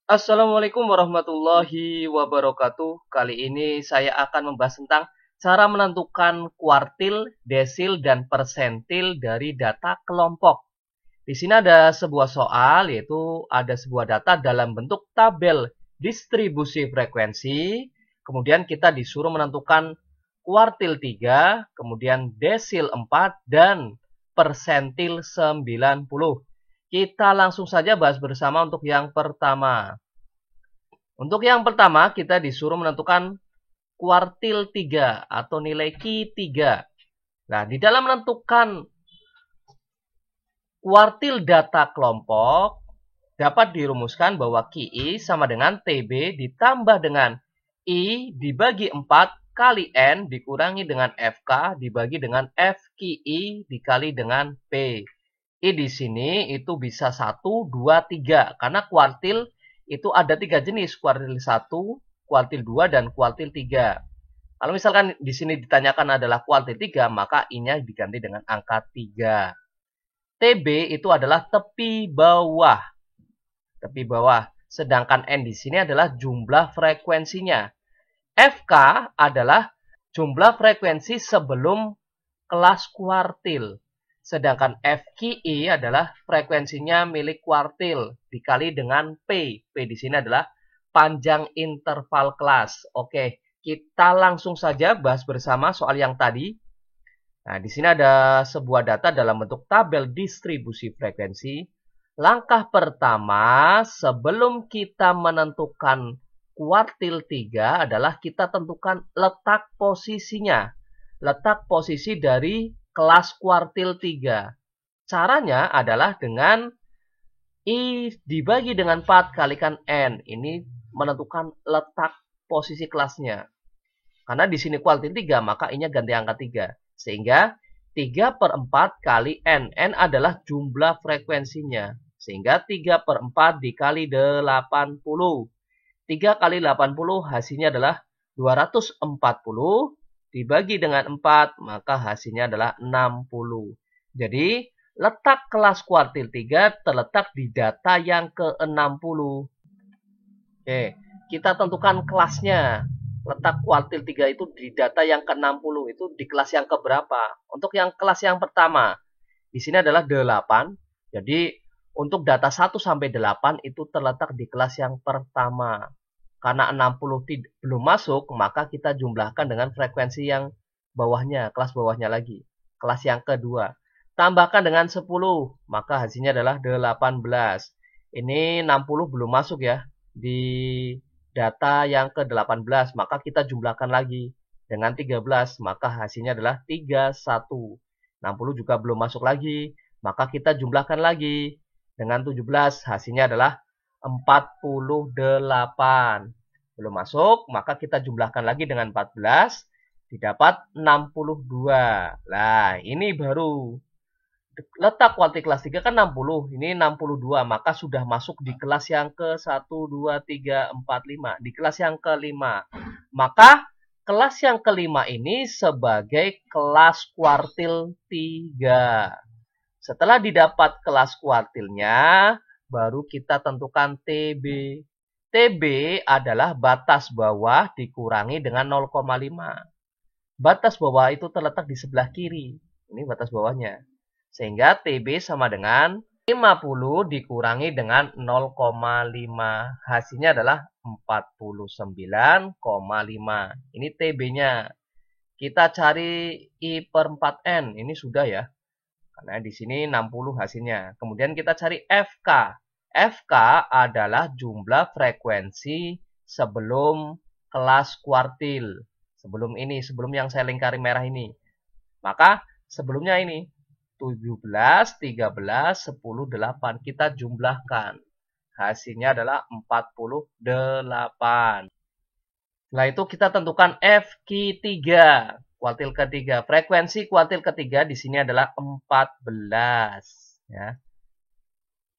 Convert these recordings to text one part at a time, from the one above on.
Assalamualaikum warahmatullahi wabarakatuh. Kali ini saya akan membahas tentang cara menentukan kuartil, desil, dan persentil dari data kelompok. Di sini ada sebuah soal, yaitu ada sebuah data dalam bentuk tabel distribusi frekuensi. Kemudian kita disuruh menentukan kuartil 3, kemudian desil 4, dan persentil 90. Kita langsung saja bahas bersama untuk yang pertama. Untuk yang pertama, kita disuruh menentukan kuartil 3 atau nilai Q 3. Nah, di dalam menentukan kuartil data kelompok, dapat dirumuskan bahwa QI sama dengan TB ditambah dengan I dibagi 4 kali N dikurangi dengan FK dibagi dengan FQI dikali dengan P. I di sini itu bisa 1, 2, 3. Karena kuartil itu ada 3 jenis. Kuartil 1, kuartil 2, dan kuartil 3. Kalau misalkan di sini ditanyakan adalah kuartil 3, maka I-nya diganti dengan angka 3. TB itu adalah tepi bawah. Tepi bawah. Sedangkan N di sini adalah jumlah frekuensinya. FK adalah jumlah frekuensi sebelum kelas kuartil. Sedangkan FQI adalah frekuensinya milik kuartil dikali dengan P. P di sini adalah panjang interval kelas. Oke, kita langsung saja bahas bersama soal yang tadi. Nah, di sini ada sebuah data dalam bentuk tabel distribusi frekuensi. Langkah pertama, sebelum kita menentukan kuartil 3 adalah kita tentukan letak posisinya. Letak posisi dari kelas kuartil 3. Caranya adalah dengan I dibagi dengan 4 kalikan N. Ini menentukan letak posisi kelasnya. Karena di sini kuartil 3, maka I-nya ganti angka 3. Sehingga 3/4 kali N. N adalah jumlah frekuensinya. Sehingga 3/4 dikali 80. 3 kali 80 hasilnya adalah 240. Dibagi dengan 4, maka hasilnya adalah 60. Jadi, letak kelas kuartil 3 terletak di data yang ke-60. Oke, kita tentukan kelasnya. Letak kuartil 3 itu di data yang ke-60, itu di kelas yang keberapa? Untuk yang kelas yang pertama, di sini adalah 8. Jadi, untuk data 1 sampai 8 itu terletak di kelas yang pertama. Karena 60 belum masuk, maka kita jumlahkan dengan frekuensi yang bawahnya, kelas bawahnya lagi. Kelas yang kedua. Tambahkan dengan 10, maka hasilnya adalah 18. Ini 60 belum masuk ya di data yang ke-18, maka kita jumlahkan lagi dengan 13, maka hasilnya adalah 31. 60 juga belum masuk lagi, maka kita jumlahkan lagi dengan 17, hasilnya adalah 48. Belum masuk, maka kita jumlahkan lagi dengan 14, didapat 62. Nah, ini baru letak kuartil kelas 3 kan 60, ini 62, maka sudah masuk di kelas yang ke 1, 2, 3, 4, 5, di kelas yang kelima. Maka kelas yang kelima ini sebagai kelas kuartil 3. Setelah didapat kelas kuartilnya, baru kita tentukan TB. TB adalah batas bawah dikurangi dengan 0,5. Batas bawah itu terletak di sebelah kiri. Ini batas bawahnya. Sehingga TB sama dengan 50 dikurangi dengan 0,5. Hasilnya adalah 49,5. Ini TB-nya. Kita cari I/4N. Ini sudah ya. Karena di sini 60 hasilnya. Kemudian kita cari FK. FK adalah jumlah frekuensi sebelum kelas kuartil. Sebelum ini, sebelum yang saya lingkari merah ini. Maka sebelumnya ini 17, 13, 10, 8. Kita jumlahkan. Hasilnya adalah 48. Setelah itu kita tentukan FQ3. Kuartil ketiga. Frekuensi kuartil ketiga di sini adalah 14. Ya.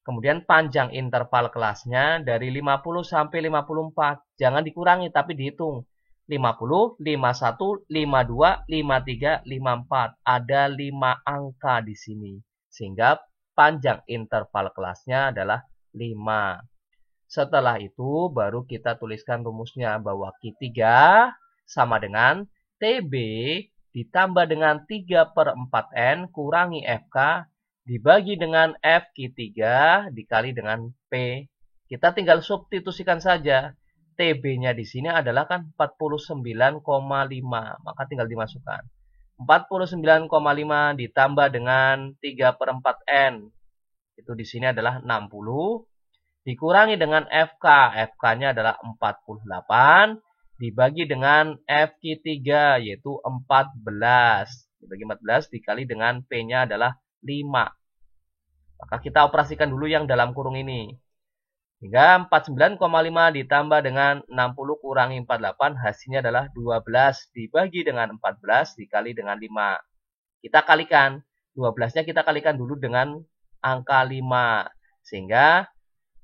Kemudian panjang interval kelasnya dari 50 sampai 54. Jangan dikurangi, tapi dihitung. 50, 51, 52, 53, 54. Ada 5 angka di sini. Sehingga panjang interval kelasnya adalah 5. Setelah itu baru kita tuliskan rumusnya bahwa Q3 sama dengan TB ditambah dengan 3/4N kurangi FK dibagi dengan FQ3 dikali dengan P. Kita tinggal substitusikan saja. TB-nya di sini adalah kan 49,5, maka tinggal dimasukkan. 49,5 ditambah dengan 3/4N. Itu di sini adalah 60. Dikurangi dengan FK. FK-nya adalah 48. Dibagi dengan FQ3, yaitu 14. Dibagi 14 dikali dengan P-nya adalah 5. Maka kita operasikan dulu yang dalam kurung ini. Hingga 49,5 ditambah dengan 60 kurangi 48, hasilnya adalah 12 dibagi dengan 14 dikali dengan 5. Kita kalikan. 12-nya kita kalikan dulu dengan angka 5. Sehingga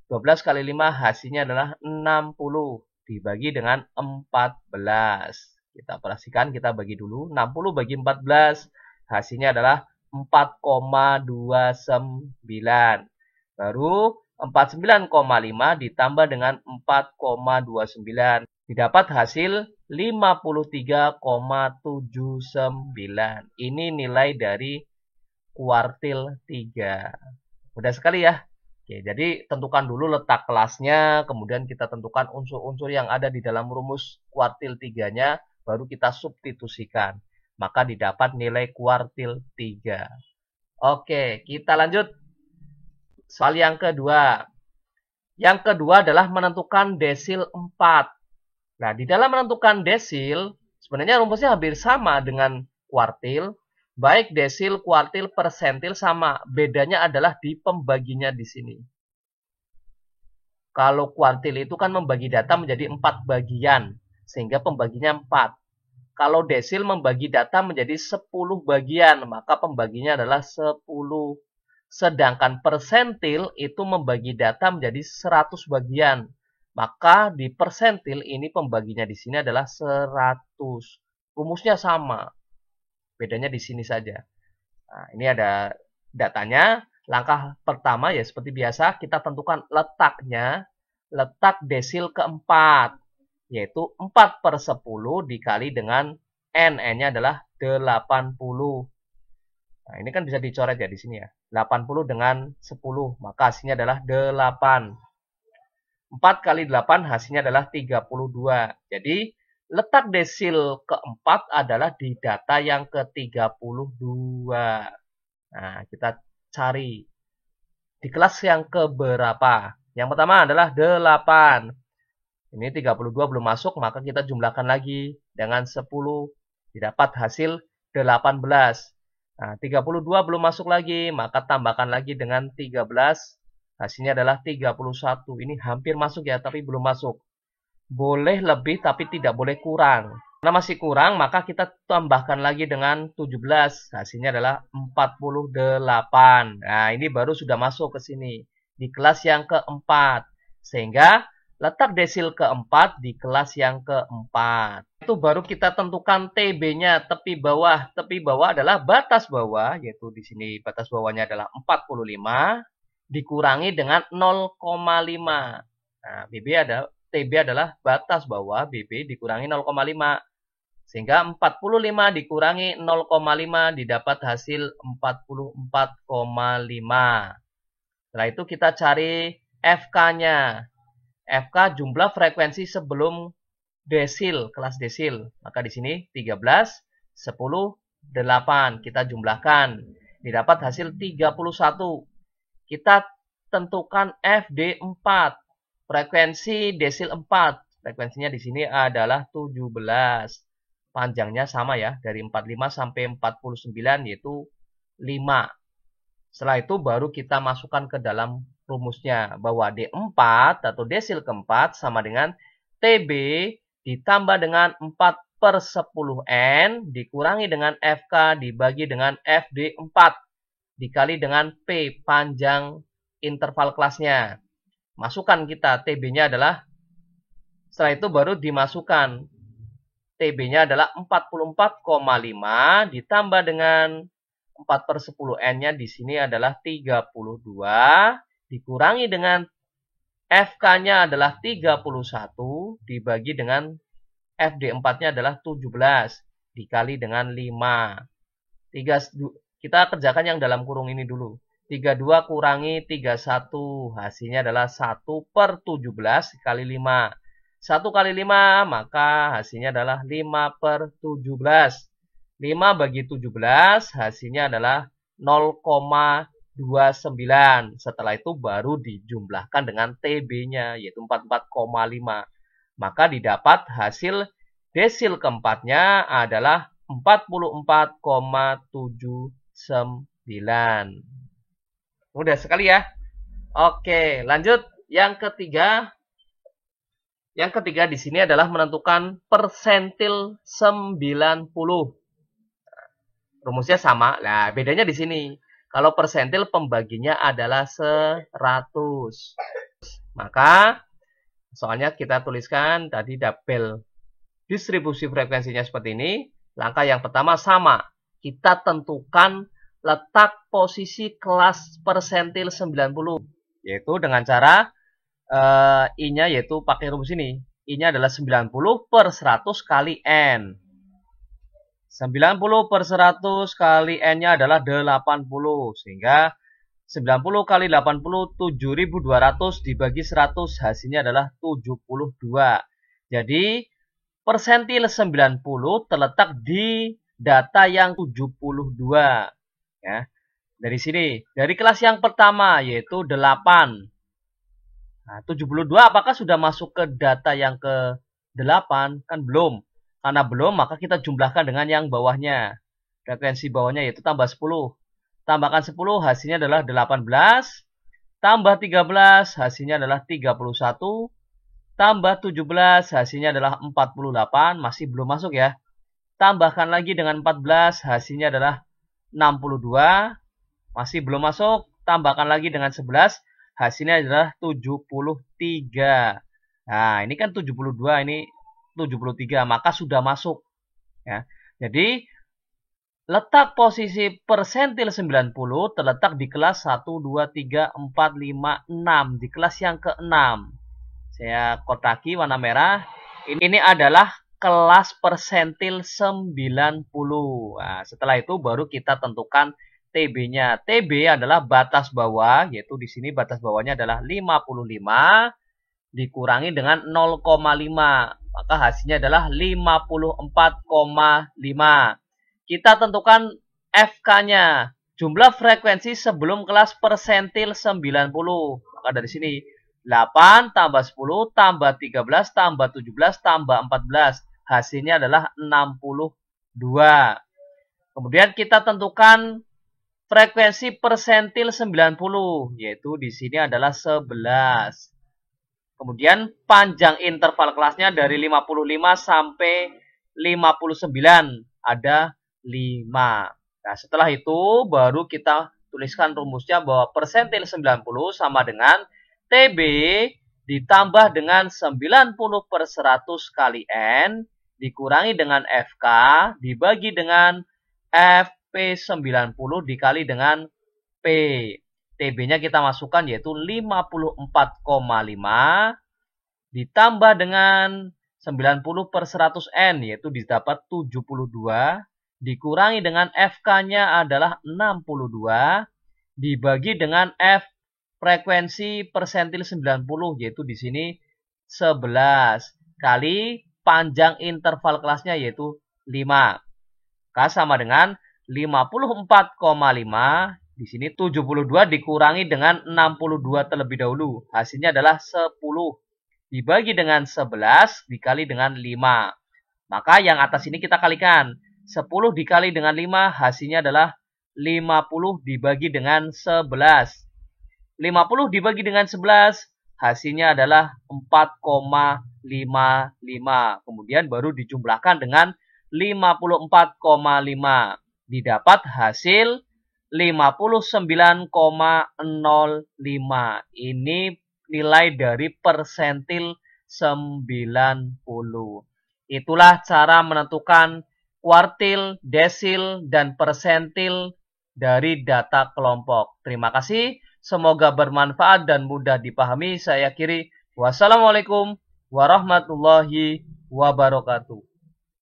12 kali 5 hasilnya adalah 60 dibagi dengan 14. Kita operasikan, kita bagi dulu. 60 bagi 14 hasilnya adalah 4,29. Baru 49,5 ditambah dengan 4,29. Didapat hasil 53,79. Ini nilai dari kuartil 3. Mudah sekali ya. Oke, jadi tentukan dulu letak kelasnya, kemudian kita tentukan unsur-unsur yang ada di dalam rumus kuartil 3-nya, baru kita substitusikan. Maka didapat nilai kuartil 3. Oke, kita lanjut. Soal yang kedua. Yang kedua adalah menentukan desil 4. Nah, di dalam menentukan desil, sebenarnya rumusnya hampir sama dengan kuartil. Baik desil, kuartil, persentil sama. Bedanya adalah di pembaginya di sini. Kalau kuartil itu kan membagi data menjadi 4 bagian. Sehingga pembaginya 4. Kalau desil membagi data menjadi 10 bagian. Maka pembaginya adalah 10. Sedangkan persentil itu membagi data menjadi 100 bagian. Maka di persentil ini pembaginya di sini adalah 100. Rumusnya sama. Bedanya di sini saja. Nah, ini ada datanya. Langkah pertama ya seperti biasa kita tentukan letaknya. Letak desil keempat. Yaitu 4/10 dikali dengan N. N-nya adalah 80. Nah, ini kan bisa dicoret ya di sini ya. 80 dengan 10, maka hasilnya adalah 8. 4 kali 8 hasilnya adalah 32. Jadi, letak desil keempat adalah di data yang ke-32. Nah, kita cari di kelas yang keberapa. Yang pertama adalah 8. Ini 32 belum masuk, maka kita jumlahkan lagi dengan 10. Didapat hasil 18. Nah, 32 belum masuk lagi, maka tambahkan lagi dengan 13. Hasilnya adalah 31. Ini hampir masuk ya, tapi belum masuk. Boleh lebih, tapi tidak boleh kurang. Karena masih kurang, maka kita tambahkan lagi dengan 17. Hasilnya adalah 48. Nah, ini baru sudah masuk ke sini. Di kelas yang keempat. Sehingga letak desil keempat di kelas yang keempat. Itu baru kita tentukan TB-nya, tepi bawah. Tepi bawah adalah batas bawah, yaitu di sini batas bawahnya adalah 45 dikurangi dengan 0,5. Nah, TB adalah batas bawah, BB dikurangi 0,5. Sehingga 45 dikurangi 0,5 didapat hasil 44,5. Setelah itu kita cari FK-nya. FK jumlah frekuensi sebelum desil, kelas desil. Maka di sini 13, 10, 8. Kita jumlahkan. Didapat hasil 31. Kita tentukan FD4. Frekuensi desil 4. Frekuensinya di sini adalah 17. Panjangnya sama ya, dari 45 sampai 49 yaitu 5. Setelah itu baru kita masukkan ke dalam rumusnya bahwa D4 atau desil keempat sama dengan TB ditambah dengan 4/10N dikurangi dengan FK dibagi dengan FD4 dikali dengan P panjang interval kelasnya. Masukkan kita TB-nya adalah, setelah itu baru dimasukkan. TB-nya adalah 44,5 ditambah dengan 4/10N-nya di sini adalah 32 dikurangi dengan FK-nya adalah 31 dibagi dengan FD4-nya adalah 17 dikali dengan 5. Kita kerjakan yang dalam kurung ini dulu. 32 kurangi 31. Hasilnya adalah 1/17 dikali 5. 1 kali 5, maka hasilnya adalah 5/17. 5 bagi 17, hasilnya adalah 0,29. Setelah itu baru dijumlahkan dengan TB-nya, yaitu 44,5. Maka didapat hasil desil keempatnya adalah 44,79. Mudah sekali ya. Oke, lanjut. Yang ketiga di sini adalah menentukan persentil 90. Rumusnya sama. Nah, bedanya di sini. Kalau persentil pembaginya adalah 100. Maka soalnya kita tuliskan tadi tabel distribusi frekuensinya seperti ini. Langkah yang pertama sama. Kita tentukan letak posisi kelas persentil 90. Yaitu dengan cara I-nya yaitu pakai rumus ini. I-nya adalah 90/100 kali N. 90/100 kali N-nya adalah 80. Sehingga 90 kali 80, 7.200 dibagi 100. Hasilnya adalah 72. Jadi, persentil 90 terletak di data yang 72. Ya. Dari sini, dari kelas yang pertama yaitu 8. Nah, 72 apakah sudah masuk ke data yang ke-8? Kan belum. Karena belum, maka kita jumlahkan dengan yang bawahnya. Frekuensi bawahnya yaitu tambah 10. Tambahkan 10, hasilnya adalah 18. Tambah 13, hasilnya adalah 31. Tambah 17, hasilnya adalah 48. Masih belum masuk ya. Tambahkan lagi dengan 14, hasilnya adalah 62. Masih belum masuk. Tambahkan lagi dengan 11, hasilnya adalah 73. Nah, ini kan 72, ini 73, maka sudah masuk. Ya. Jadi, letak posisi persentil 90 terletak di kelas 1, 2, 3, 4, 5, 6. Di kelas yang ke-6. Saya kotaki warna merah. Ini adalah kelas persentil 90. Nah, setelah itu baru kita tentukan TB-nya. TB adalah batas bawah, yaitu di sini batas bawahnya adalah 55 dikurangi dengan 0,5. Maka hasilnya adalah 54,5. Kita tentukan FK-nya. Jumlah frekuensi sebelum kelas persentil 90. Maka dari sini 8 tambah 10 tambah 13 tambah 17 tambah 14. Hasilnya adalah 62. Kemudian kita tentukan frekuensi persentil 90, yaitu di sini adalah 11. Kemudian panjang interval kelasnya dari 55 sampai 59 ada 5. Nah, setelah itu baru kita tuliskan rumusnya bahwa persentil 90 sama dengan TB ditambah dengan 90/100 kali N dikurangi dengan FK dibagi dengan FP90 dikali dengan P. TB-nya kita masukkan yaitu 54,5 ditambah dengan 90/100 N yaitu didapat 72 dikurangi dengan FK-nya adalah 62 dibagi dengan F frekuensi persentil 90 yaitu di sini 11 kali panjang interval kelasnya yaitu 5. K sama dengan 54,5. Di sini 72 dikurangi dengan 62 terlebih dahulu. Hasilnya adalah 10 dibagi dengan 11 dikali dengan 5. Maka yang atas ini kita kalikan. 10 dikali dengan 5 hasilnya adalah 50 dibagi dengan 11. 50 dibagi dengan 11 hasilnya adalah 4,55. Kemudian baru dijumlahkan dengan 54,5. Didapat hasil 59,05. Ini nilai dari persentil 90. Itulah cara menentukan kuartil, desil, dan persentil dari data kelompok. Terima kasih. Semoga bermanfaat dan mudah dipahami. Saya akhiri. Wassalamualaikum warahmatullahi wabarakatuh.